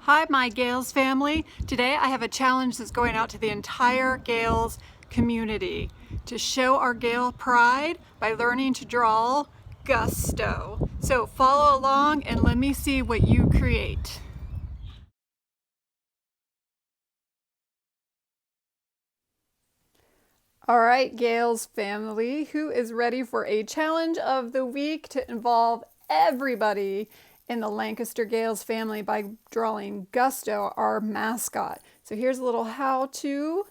Hi, my Gales family. Today I have a challenge that's going out to the entire Gales community to show our Gale pride by learning to draw Gusto. So follow along and let me see what you create. All right, Gales family, who is ready for a challenge of the week to involve everybody in the Lancaster Gales family by drawing Gusto, our mascot? So here's a little how-to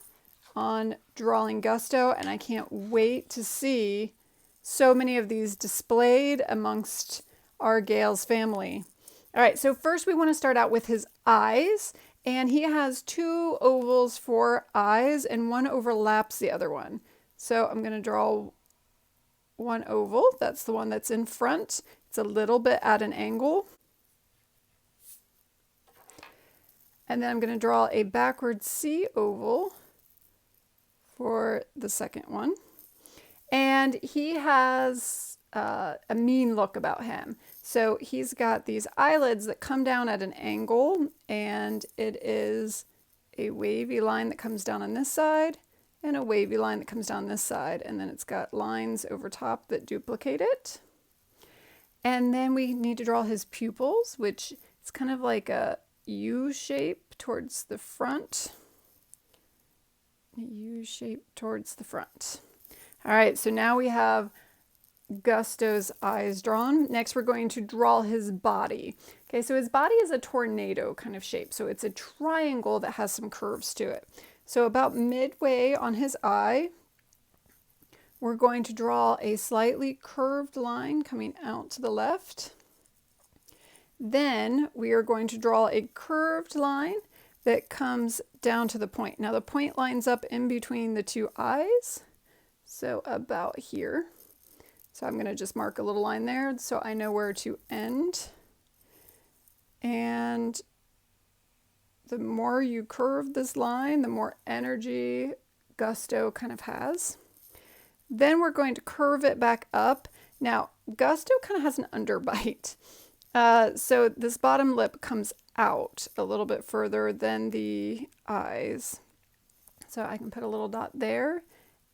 on drawing Gusto, and I can't wait to see so many of these displayed amongst our Gales family. All right, so first we want to start out with his eyes, and he has two ovals for eyes and one overlaps the other one. So I'm going to draw one oval. That's the one that's in front. It's a little bit at an angle. And then I'm going to draw a backward C oval for the second one. And he has a mean look about him. So he's got these eyelids that come down at an angle, and it is a wavy line that comes down on this side and a wavy line that comes down this side, and then it's got lines over top that duplicate it. And then we need to draw his pupils, which is kind of like a U shape towards the front. A U shape towards the front. All right, so now we have Gusto's eyes drawn. Next, we're going to draw his body. Okay, so his body is a tornado kind of shape. So it's a triangle that has some curves to it. So about midway on his eye, we're going to draw a slightly curved line coming out to the left. Then we are going to draw a curved line that comes down to the point. Now the point lines up in between the two eyes. So about here. So I'm going to just mark a little line there so I know where to end. And the more you curve this line, the more energy Gusto kind of has. Then we're going to curve it back up. Now, Gusto kind of has an underbite. So this bottom lip comes out a little bit further than the eyes. So I can put a little dot there.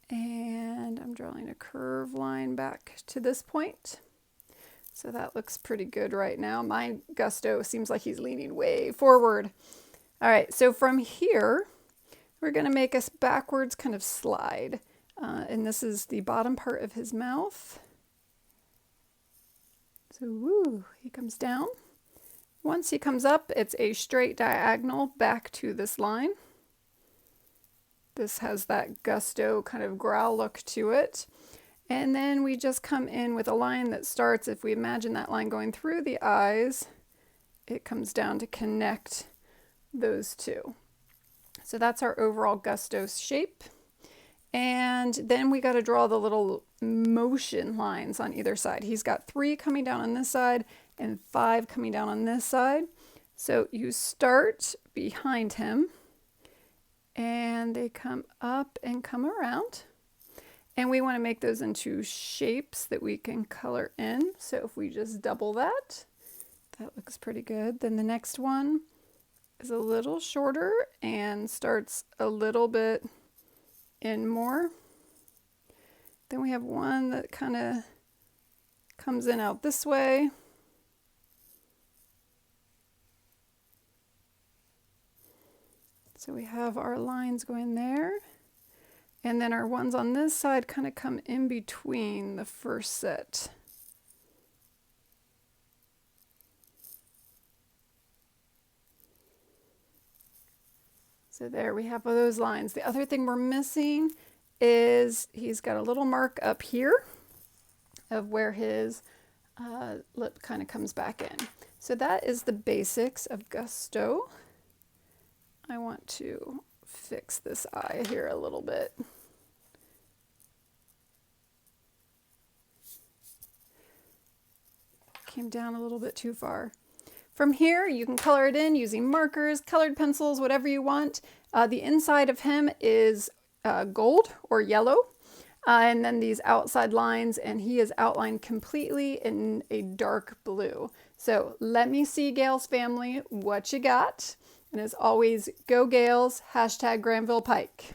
And I'm drawing a curve line back to this point. So that looks pretty good right now. My Gusto seems like he's leaning way forward. All right, so from here, we're going to make a backwards kind of slide. And this is the bottom part of his mouth. So woo, he comes down. Once he comes up, it's a straight diagonal back to this line. This has that Gusto kind of growl look to it. And then we just come in with a line that starts, if we imagine that line going through the eyes, it comes down to connect those two. So that's our overall Gusto shape. And then we got to draw the little motion lines on either side. He's got 3 coming down on this side and 5 coming down on this side. So you start behind him and they come up and come around. And we want to make those into shapes that we can color in. So if we just double that, that looks pretty good. Then the next one is a little shorter and starts a little bit in more. Then we have one that kind of comes in out this way. So we have our lines going there. And then our ones on this side kind of come in between the first set. So there we have those lines. The other thing we're missing is he's got a little mark up here of where his lip kind of comes back in. So that is the basics of Gusto. I want to fix this eye here a little bit. Came down a little bit too far. From here, you can color it in using markers, colored pencils, whatever you want. The inside of him is gold or yellow. And then these outside lines, and he is outlined completely in a dark blue. So let me see, Gales family, what you got. And as always, go Gales, hashtag Granville Pike.